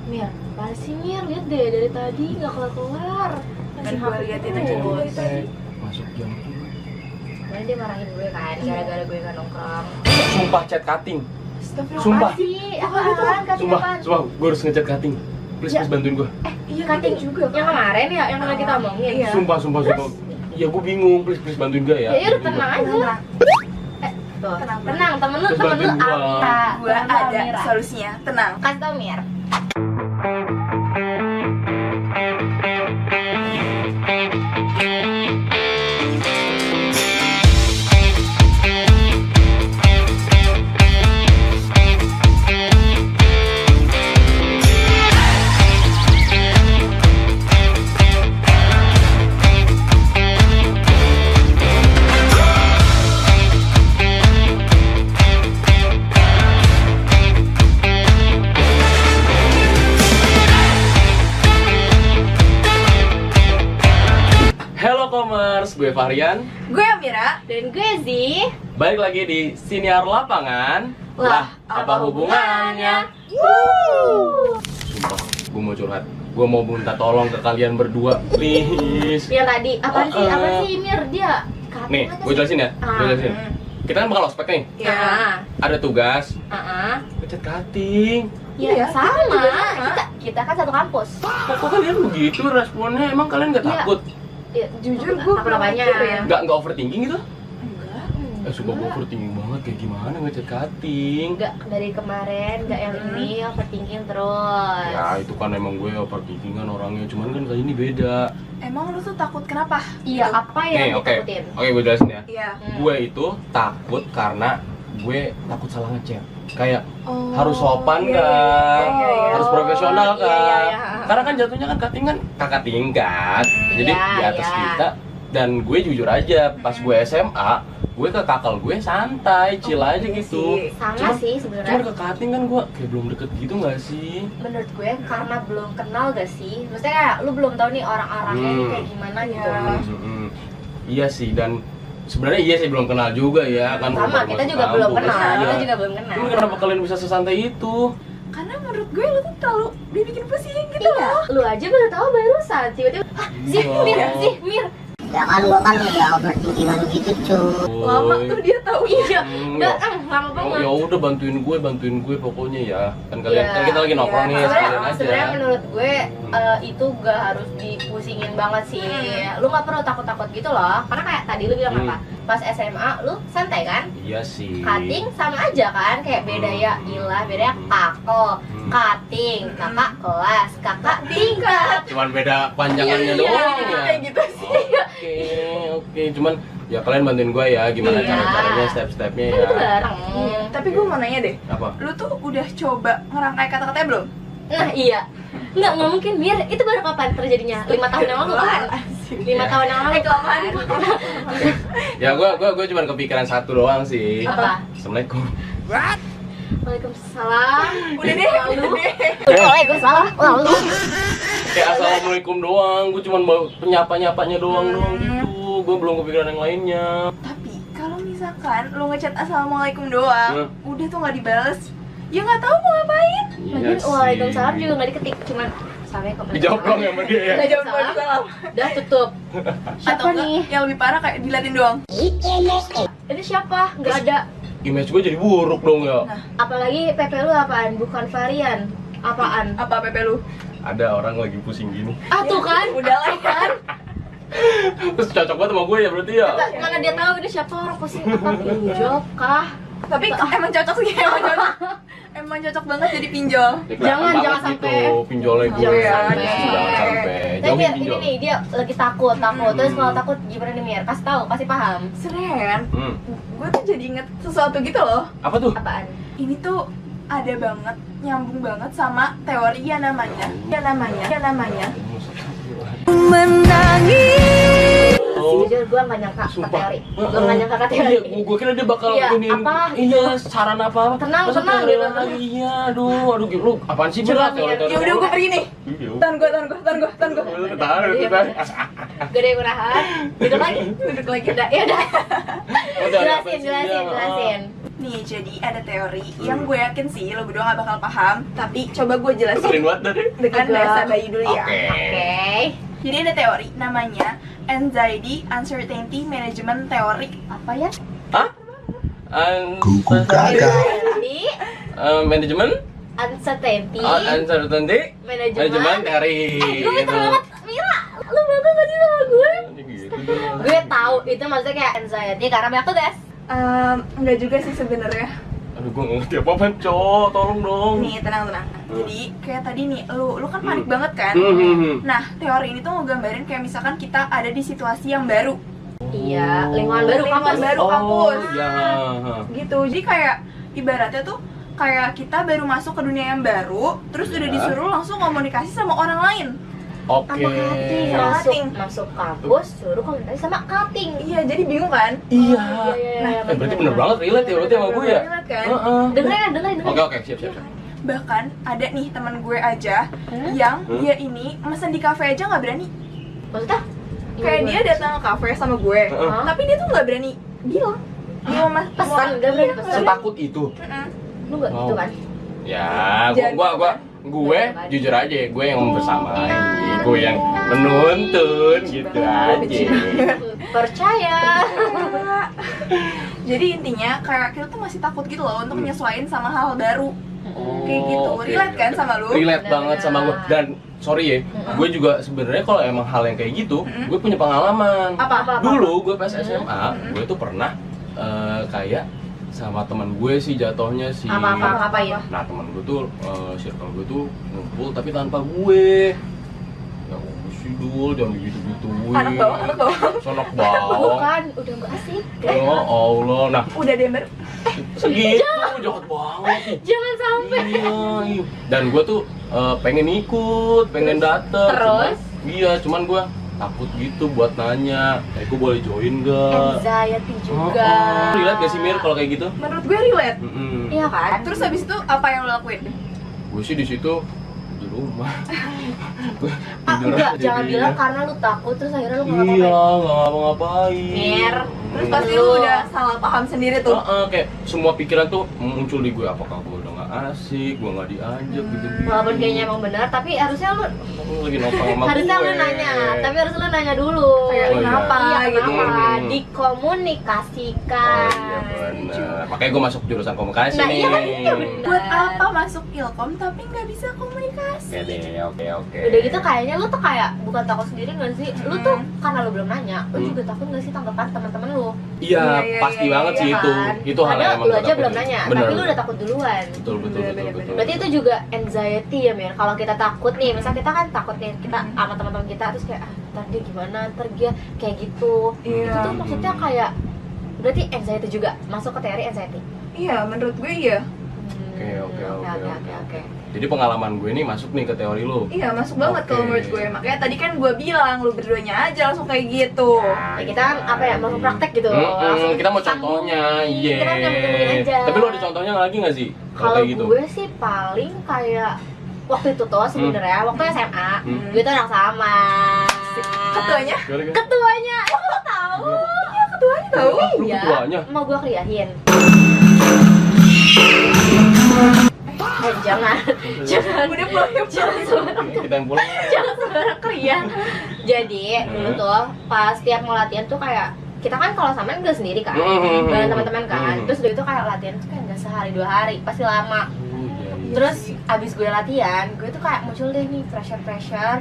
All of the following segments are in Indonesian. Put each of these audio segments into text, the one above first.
Mir, apaan sih Mir? Lihat deh dari tadi nggak kelar-kelar. Masih gue liatin aja dulu dari tadi. Masuk jam. Kemarin dia marahin gue kan, gara-gara gue nggak nongkrong. Sumpah chat cutting. Astagfirullah. Sumpah. Apa sih? Apaan? Cutting apaan? Sumpah, gue harus ngechat cutting. Please, Ya. please bantuin gue. Iya Cutting juga yang kemarin ya, yang kemarin kita omongin. Iya. Sumpah. Iya, gue bingung. Please bantuin gue ya. Ya udah tenang aja. Tuh, tenang, temen lu Terus bantuin gua. Amira. Gue Temen lu ada Amira. solusinya, tenang. Kasih tau Mir. Hello Commerce, gue Fahrian. Gue Amira. Dan gue Zi. Balik lagi di Siniar Lapangan. Lah, apa hubungannya? Sumpah, gue mau curhat. Gue mau minta tolong ke kalian berdua, please. Yang tadi, apaan sih? Apa sih Mir? Dia cutting Nih, aja gue sih. jelasin ya. Gue jelasin. Kita kan bakal ospek nih. Ya. Ada tugas. Chat cutting. Ya, Iya, sama. kita juga sama. Kita kan satu kampus. Kok kalian begitu responnya? Emang kalian nggak Iya. takut? Ya, Jujur gue apa namanya? Nggak overthinking gitu? Enggak. Sumpah gue overthinking banget. Kayak gimana ngechat cutting? Enggak dari kemarin, enggak yang ini overthinking terus. Ya itu kan emang gue overthinkingan orangnya. Cuman kan kali ini beda. Emang lu tuh takut kenapa? Iya, apa yang Nih, oke. ditakutin? Oke, gue jelasin ya. Iya. Gue itu takut karena gue takut salah ngechat. Kayak Oh, harus sopan iya, kan, iya, iya. harus profesional Oh, kan. iya, iya. Karena kan jatuhnya kan cutting kan kakak tingkat, jadi Iya, di atas iya. kita. Dan gue jujur aja, pas gue SMA, gue ke kakak gue santai, chill Oh, aja iya gitu. sih. Sama Cuman- sih Cuman sebenarnya. ke cutting kan gue kayak belum deket gitu nggak sih? Menurut gue karena belum kenal gak sih? Maksudnya kayak lu belum tahu nih orang-orangnya nih kayak gimana gitu. Iya. Iya sih, dan sebenarnya iya sih belum kenal juga ya kan. Sama, baru kita masuk juga belum kampus. kenal. Iya. Kita juga belum kenal. Cuman kenapa kalian bisa sesantai itu? Karena menurut gue lu tuh terlalu dibikin pusing gitu Iya, loh. lu aja baru tahu barusan tiba-tiba, sih Iya. Mir, sih Mir. Ya kan gua kan udah overthinkingan gitu cuy. Lama tuh dia tahu. Iya, Ya, lama banget. ya udah bantuin gue pokoknya ya. Kan kalian Iya, kan kita lagi nongkrong iya. nih sekalian aja. Sebenarnya menurut gue itu gak harus dipusingin banget sih. Lu gak perlu takut-takut gitu loh. Karena kayak tadi lu bilang apa? Pas SMA lu santai kan? Iya sih. Cutting sama aja kan? Kayak beda ya ilah, beda ya kako. Cutting, kakak kelas, kakak tingkat. Cuman beda panjangannya Iya, doang ya. kayak gitu sih. Oke. Cuman ya kalian bantuin gue ya gimana Iya. cara-caranya step-stepnya Kan ya. itu bareng. Tapi gue mau nanya deh, Apa? lu tuh udah coba ngerangkai kata-katanya belum? Nah iya. Nggak mungkin Mir, itu baru kapan terjadinya? 5 tahun yang lalu kan? 5 tahun yang lalu Kelamaan. Ya gue cuman kepikiran satu doang sih. Apa? Assalamualaikum. Waalaikumsalam. Udah deh, udah deh. Waalaikumsalam. Lalu. Kayak assalamualaikum doang. Gue cuman mau penyapa-nyapanya doang gitu. Gue belum kepikiran yang lainnya. Tapi kalau misalkan lu ngechat assalamualaikum doang, udah tuh nggak dibales, ya nggak tahu mau ngapain. Lagian waalaikumsalam juga nggak diketik, cuman assalamualaikum. Dijawab doang sama dia ya. Nggak jawab salam. Udah tutup. Atau Siapa enggak, nih? yang lebih parah kayak dilatin doang. Ini siapa? Nggak ada. Image gue jadi buruk dong ya. Apalagi PP lu apaan? Bukan varian. Apaan? Apa PP lu? Ada orang lagi pusing gini. Ah tuh kan? Udah lah kan. Terus cocok banget sama gue ya berarti ya. Mana dia tahu ini siapa orang pusing apa pinjol kah? Tapi emang cocok sih, emang cocok. Emang cocok banget jadi pinjol. Ya, kelihatan Jangan banget sampai. gitu, pinjolnya gue. Jangan sampai. Jangan sampai. Tapi Jauhin dia, ini pinjol. nih dia lagi takut. Terus kalau takut gimana nih Mir? Kasih tahu, kasih paham. Seren, Hmm. gue tuh jadi inget sesuatu gitu loh. Apa tuh? Apaan? Ini tuh ada banget, nyambung banget sama teori yang namanya. Oh. Jujur gue gak nyangka ke Sumpah. teori. Gue gak nyangka ke teori. Iya, gue kira dia bakal Iya, ini. apa? Iya, saran apa? Tenang, Masa tenang, teori gitu. lagi. Iya, aduh, lu apaan sih Coba, berat teori-teori? Ya udah gue pergi nih. Iya. Tahan gue. Tahan. Gede udahan. Duduk lagi. Duduk lagi. Udah, ya udah. Udah, Jelasin. iya. Jelasin. Nih, jadi ada teori yang gue yakin sih lo berdua gak bakal paham. Tapi coba gue jelasin Keren banget tadi. dengan bahasa Bayu dulu ya. Oke. Jadi ada teori namanya Anxiety Uncertainty Management Theory. Apa ya? Hah? Kuku kakak. Jadi Manajemen? uncertainty Uncertainty? manajemen. Manajemen teori. Gue pinter banget, Mira. Lu bangga gak sih sama gue? Gitu. Gue tahu itu maksudnya kayak anxiety karena banyak tugas. Enggak juga sih sebenarnya. Aduh, gue gak ngerti apa-apa, Cok. Tolong dong. Nih, tenang. Jadi kayak tadi nih, lu kan panik banget kan? Nah, teori ini tuh ngegambarin kayak misalkan kita ada di situasi yang baru. Iya, lingkungan baru kampus. baru kampus. Iya. Gitu. Jadi kayak ibaratnya tuh kayak kita baru masuk ke dunia yang baru, terus udah Ya. disuruh langsung komunikasi sama orang lain. Oke. Sama cutting, Sama masuk cutting. masuk kampus suruh komunikasi sama cutting. Iya, jadi bingung kan? Iya. Nah, Berarti bener banget relate ya berarti sama gue ya? Relate kan? Heeh. dengerin. Oke, siap. Bahkan ada nih teman gue aja yang dia ini mesen di kafe aja nggak berani. Maksudnya? Kayak dia datang ke kafe sama gue, Heeh. tapi dia tuh nggak berani bilang. Dia mau Pesan, nggak berani Iya, pesan. nggak Setakut itu. berani. Lu nggak gitu kan? Ya, Jangan. gue jujur aja, gue yang membersamai, gue yang menuntun gitu aja. Percaya. Jadi intinya kayak kita tuh masih takut gitu loh untuk nyesuaiin sama hal baru. Kayak gitu. Oke. Relate kan sama lu? Relate banget sama gue. Dan sorry ya, gue juga sebenarnya kalau emang hal yang kayak gitu, gue punya pengalaman. Apa? Dulu gue pas SMA, gue tuh pernah kayak sama teman gue sih jatuhnya sih. Ngapain? Nah, teman gue tuh circle gue tuh ngumpul tapi tanpa gue. Ya sih dul, jangan gitu-gituin. Anak bawang. Sonok bawang. Bukan, udah nggak asik. Ya Allah, nah Udah deh, Mbak. segitu jahat banget. Jangan sampai. Iya. Dan gue tuh pengen ikut, pengen dateng. Terus? Cuman gue takut gitu buat nanya, gue boleh join gak? Anxiety juga. Relate gak sih Mir kalau kayak gitu? Menurut gue relate. Iya kan? Terus habis itu apa yang lo lakuin? Gue sih di situ di rumah. Gue tidur Enggak, aja jangan dia. bilang karena lu takut terus akhirnya lu nggak Iya, ngapain. nggak ngapa-ngapain. Mir. Terus pasti lu udah salah paham sendiri tuh. Kayak semua pikiran tuh muncul di gue, apakah gue udah gak asik, gue gak diajak gitu. Walaupun kayaknya emang benar, tapi harusnya lu Lagi nongkrong sama harusnya gue. lu nanya, tapi harus lu nanya dulu. Kayak Oh, iya. kenapa Iya, gitu. kenapa? Hmm. Dikomunikasikan. Oh iya benar. Makanya gue masuk jurusan komunikasi Nah, nih. iya kan, iya benar. Buat apa masuk Ilkom tapi nggak bisa komunikasi? Oke deh, oke. Udah gitu kayaknya lu tuh kayak bukan takut sendiri nggak sih? Lu tuh karena lu belum nanya, lu Hmm. juga takut nggak sih tanggapan teman-teman lu? Iya, Iya, pasti iya, banget sih Iya itu. kan? Itu hal yang Padahal emang lu gue aja takutin. belum nanya, Bener, tapi lu bener. udah takut duluan. Betul. Berarti itu juga anxiety ya Mir. Kalau kita takut nih, misalnya kita kan takut nih kita sama teman-teman kita terus kayak ntar dia gimana, ntar dia kayak gitu. Iya. Itu tuh maksudnya kayak berarti anxiety juga masuk ke teori anxiety. Iya, menurut gue iya. Oke. Jadi pengalaman gue ini masuk nih ke teori lu. Iya, masuk banget Oke. kalau menurut gue. Makanya tadi kan gue bilang lu berduanya aja langsung kayak gitu. Ya, kita kan apa ya, langsung praktek gitu. Langsung Kita mau sambung. contohnya, iya. Kita nyambung-nyambungin aja. Tapi lu ada contohnya lagi nggak sih? Kalau kayak gitu? gue sih paling kayak waktu itu tuh sebenarnya waktu SMA gue tuh anak sama. Ketuanya? Ketuanya, lu tahu? Iya, ketuanya tahu. Lu Iya. ketuanya? Mau gue kriahin. Jangan. Udah pulang. Kita yang pulang. Jangan sembarang krian. Jadi dulu tuh pas tiap mau latihan tuh kayak kita kan kalau sama nggak sendiri kan, bareng teman-teman kan. Terus dulu tuh kayak latihan tuh kayak nggak sehari 2 hari, pasti lama. Terus abis gue latihan, gue tuh kayak muncul deh nih pressure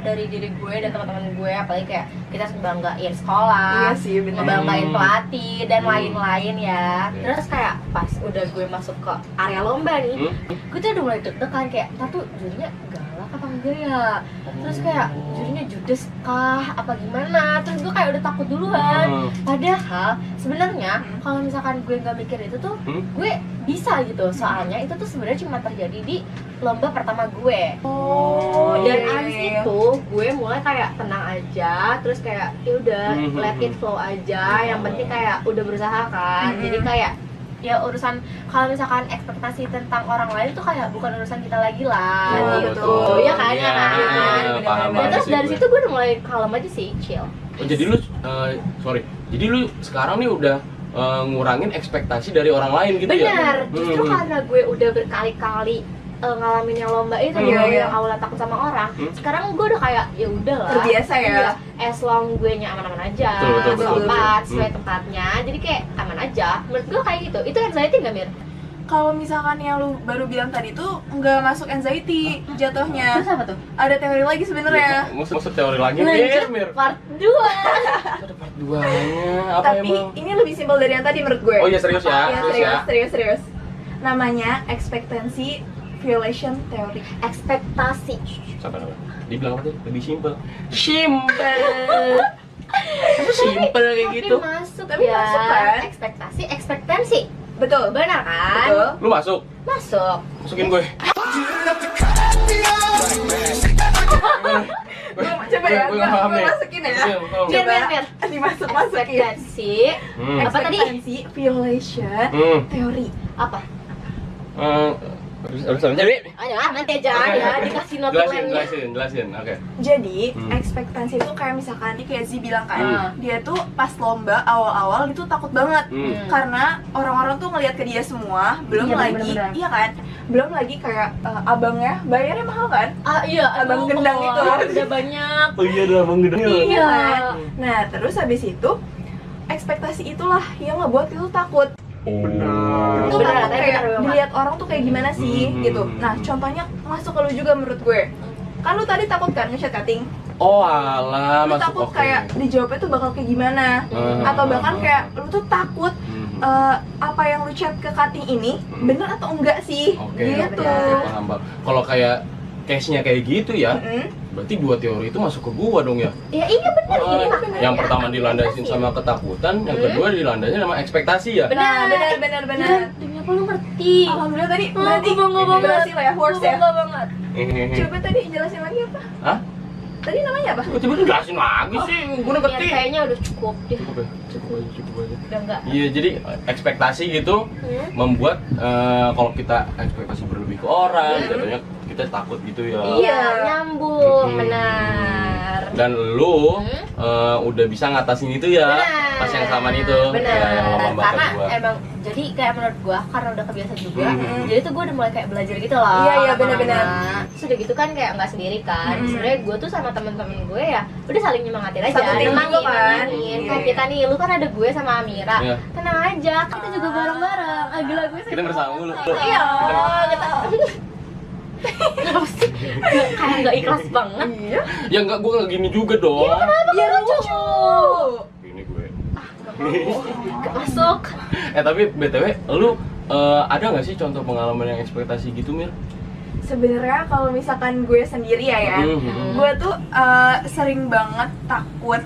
dari diri gue dan teman-teman gue, apalagi kayak kita ngebanggain sekolah, Iya sih, bener. ngebanggain pelatih dan lain-lain ya. Terus kayak pas udah gue masuk ke area lomba nih, gue tuh udah mulai deg-degan kayak, ntar tuh jurinya galak apa enggak ya? Terus kayak jurinya judes kah apa gimana? Terus gue kayak udah takut duluan. Padahal sebenarnya kalau misalkan gue nggak mikir itu tuh, gue bisa gitu. Soalnya itu tuh sebenarnya cuma terjadi di lomba pertama gue. Oh, Dan iya, abis iya. itu gue mulai kayak tenang aja, terus kayak ya udah let it flow aja. Yang penting kayak udah berusaha kan. Jadi kayak ya urusan kalau misalkan ekspektasi tentang orang lain tuh kayak bukan urusan kita lagi lah Oh, gitu. betul. Ya kan, ya kan. Iya, paham Ya, banget terus sih dari gue. situ gue udah mulai kalem aja sih, chill. Oh, jadi lu sorry. Jadi lu sekarang nih udah ngurangin ekspektasi dari orang lain gitu ya. Benar, justru karena gue udah berkali-kali ngalamin yang lomba itu yang awalnya takut sama orang, sekarang gue udah kayak ya udahlah, terbiasa ya. Iya, as long gue nya aman-aman aja, tempat sesuai tempatnya, jadi kayak aman aja. Menurut gue kayak gitu. Itu anxiety nggak, Mir? Kalau misalkan yang lu baru bilang tadi tuh nggak masuk anxiety jatuhnya. Terus apa tuh? Ada teori lagi sebenarnya. Maksud teori lagi Lanjut Mir. part 2. Ada part 2-nya. Apa Tapi emang? ini lebih simpel dari yang tadi menurut gue. Oh iya serius ya. Iya, serius. Namanya expectancy violation theory. Ekspektasi. Sabar. Dibilang apa tuh? Lebih simpel. Simpel kayak gitu. Tapi masuk Tapi ya. masuk kan? Ekspektasi. Betul. Benar kan? Betul. Lu masuk? Masuk. Masukin gue. Coba ya, gue nggak paham gue nih. masukin ya. Tolong. Mir. Dimasuk-masukin. Ekspektasi. Apa tadi? Expectancy violation theory. Apa? Harus cari. Ayo nanti aja ya dikasih notulennya. Jelasin. Oke. Jadi, ekspektasi itu kayak misalkan nih kayak Zi bilang kan, dia tuh pas lomba awal-awal itu takut banget karena orang-orang tuh ngelihat ke dia semua, belum Iya, lagi, bener-bener. iya kan, belum lagi kayak abangnya bayarnya mahal kan, Iya, Abang gendang itu. udah banyak. Oh iya ada Abang Gendang. Iya. kan? Nah, terus habis itu ekspektasi itulah yang ngebuat itu takut. Itu Benar, takut tapi kayak benar banget. dilihat orang tuh kayak gimana sih gitu. Nah, contohnya masuk ke lu juga menurut gue. Kan lu tadi takut kan nge-chat cutting? Oh alah, Lu masuk takut oke. kayak dijawabnya tuh bakal kayak gimana? Atau bahkan kayak lu tuh takut apa yang lu chat ke cutting ini bener atau enggak sih? Oke, Gitu. paham. Kalau kayak case-nya kayak gitu ya, berarti dua teori itu masuk ke gua dong ya. Ya iya benar Ah, ini makanya. yang pertama dilandasin sama ketakutan, yang kedua dilandasin sama ekspektasi ya. Nah, benar. Demi apa lu ngerti? Alhamdulillah tadi Oh, berarti gue bangga banget. berhasil ya, horse ya. Bangga banget. Coba tadi jelasin lagi apa? Hah? Tadi namanya apa? Coba jelasin lagi sih, gua Ya, ngerti. kayaknya udah cukup deh. Cukup aja. Udah enggak. Iya, jadi ekspektasi gitu membuat kalau kita ekspektasi berlebih ke orang, jatuhnya kita takut gitu ya. Iya, nyambung, benar. Dan lu udah bisa ngatasin itu ya, Benar. pas yang sama itu, Benar. ya, yang lomba Karena kedua. emang jadi kayak menurut gua karena udah kebiasa juga, jadi tuh gua udah mulai kayak belajar gitu loh. Iya, lama-lama. benar-benar. Terus udah gitu kan kayak nggak sendiri kan. Sebenarnya gua tuh sama temen-temen gue ya udah saling nyemangatin aja. Satu tim Nemangin, juga kan? nemangin. Iya, Kayak iya. kita nih, lu kan ada gue sama Amira. Iya. Tenang aja, kita juga bareng-bareng. Ah, gila gue Kita bersama dulu. Iya, kenapa sih? Kayak nggak ikhlas banget. Iya. Ya enggak, gua nggak gini juga dong. Biar lucu. Ini gue. Gak masuk. Tapi BTW, lu ada nggak sih contoh pengalaman yang ekspektasi gitu, Mir? Sebenarnya kalau misalkan gue sendiri ya, gue tuh sering banget takut.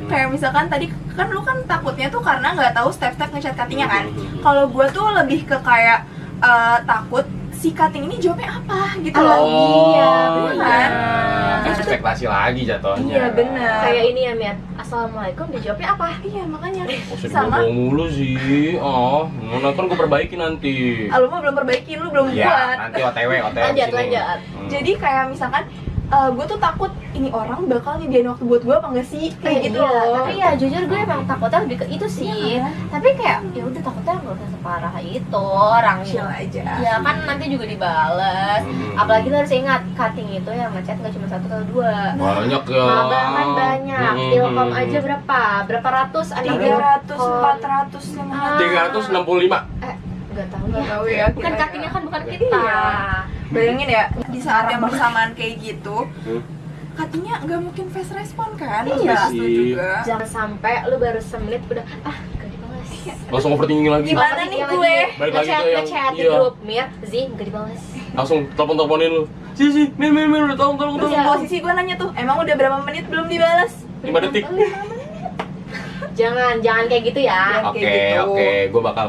Kayak misalkan tadi kan lu kan takutnya tuh karena nggak tahu step-step nge-chat cuttingnya kan. Kalau gue tuh lebih ke kayak takut si cutting ini jawabnya apa gitu loh. Iya, benar. Ekspektasi lagi jatuhnya. Iya benar. Kayak ini ya, Mir. Assalamualaikum, dijawabnya apa? Iya makanya. Usah Sama. dibohong mulu sih. Nah kan gue perbaiki nanti. Lu mah belum perbaiki, lu belum Ya, buat. nanti OTW Lanjut, sini. lanjut. Jadi kayak misalkan gue tuh takut ini orang bakal nyediain waktu buat gue apa enggak sih kayak gitu iya, loh. tapi ya jujur gue emang takutnya lebih ke itu sih. Iya. Tapi kayak ya udah takutnya nggak usah separah itu orangnya. Chill aja. Ya kan nanti juga dibales. Apalagi lo harus ingat cutting itu yang ngechat nggak cuma 1 atau 2. Banyak ya. Maba kan banyak. Ilkom aja berapa? Berapa ratus? Ada 300, 400, 500. 365. Nggak tahu Nggak ya. tahu ya. Bukan cuttingnya kan bukan Iya. kita. Bayangin ya, di saat yang bersamaan kayak gitu, cuttingnya nggak mungkin fast respon kan? Iya Habis itu sih. juga. Jangan sampai lu baru semenit udah nggak dibales. Langsung overthinking lagi. Gimana nih gue? Balik lagi ke yang ngechat di iya. grup Mir, Zi nggak dibales. Langsung telepon-teleponin lu. Si, Mir, udah tolong. Terus posisi gue nanya tuh, emang udah berapa menit belum dibalas? 5 detik. Jangan kayak gitu ya. Jangan kayak gitu. Oke, gue bakal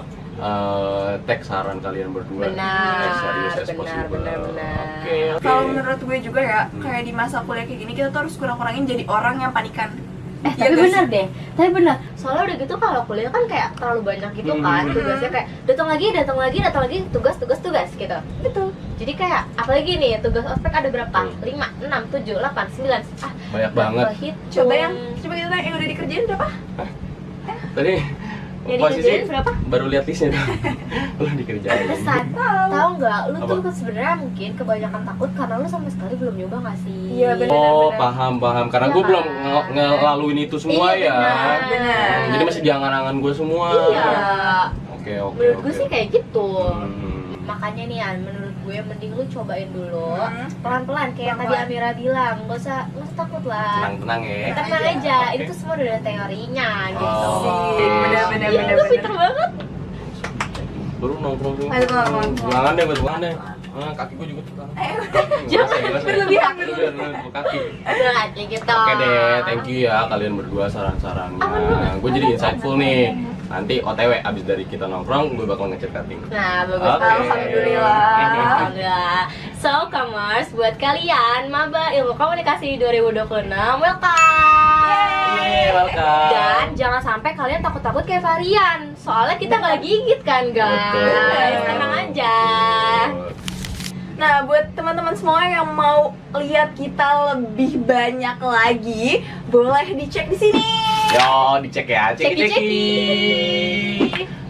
tag saran kalian berdua. Benar, Serius as benar, possible. benar. Oke. Kalau menurut gue juga ya, kayak di masa kuliah kayak gini kita tuh harus kurang-kurangin jadi orang yang panikan. Tapi Iya gak bener sih? deh, tapi bener. Soalnya udah gitu kalau kuliah kan kayak terlalu banyak gitu kan tugasnya kayak datang lagi tugas gitu. Betul. Jadi kayak apalagi nih tugas ospek ada berapa? 5, 6, 7, 8, 9. Banyak banget. Kehitung. Coba kita tanya yang udah dikerjain berapa? Tadi Yang Posisi dikerjain berapa? baru lihat listnya tuh. Belum dikerjain. Pesan, tahu nggak? Lu Apa? tuh sebenarnya mungkin kebanyakan takut karena lu sama sekali belum nyoba nggak sih? Iya, bener. Oh, paham. Karena Iya gue belum kan? ngelaluin itu semua Iya, ya. benar. Jadi masih di angan-angan gue semua. Iya. Oke. Menurut gue sih kayak gitu. Hmm. Makanya nih An, menurut gue mending lu cobain dulu Hmm. pelan-pelan kayak yang tadi Pelan-pelan. Amira bilang, nggak usah takut lah. Tenang ya. Tenang aja. aja, Oke. ini tuh semua udah ada teorinya gitu. Oh. Bener. Iya, lu pinter banget. Baru nongkrong semua. Ayo, nongkrong. Bulangan deh, bulangan deh. Kaki gue juga tuh. Jangan. Berlebihan. Kaki. Udah kayak gitu. Oke deh, thank you ya kalian berdua saran-sarannya. Gue jadi insightful nih. Nanti OTW abis dari kita nongkrong, gue bakal ngechat cutting. Nah, bagus. Oke. Alhamdulillah. Alhamdulillah. So, Commerce, buat kalian maba ilmu komunikasi 2026, welcome. Yeay, welcome. Dan jangan sampai kalian takut-takut kayak varian. Soalnya kita nggak gigit kan, guys. Betul. Tenang aja. Nah, buat teman-teman semua yang mau lihat kita lebih banyak lagi, boleh dicek di sini. Yo, dicek ya, Ceki-ceki.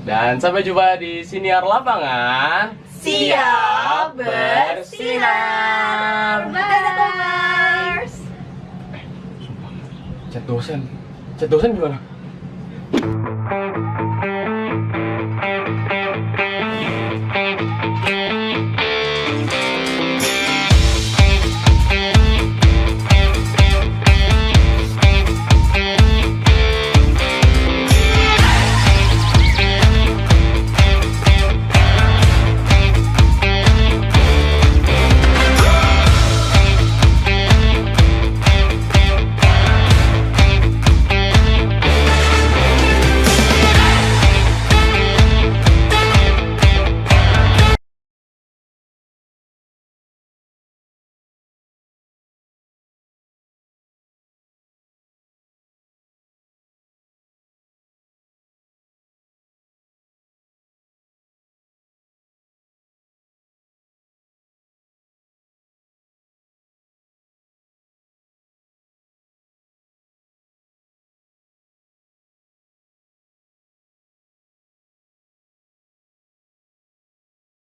Dan sampai jumpa di Siniar Lapangan. Siap bersinar. Dadah, Commerce. Chat dosen gimana?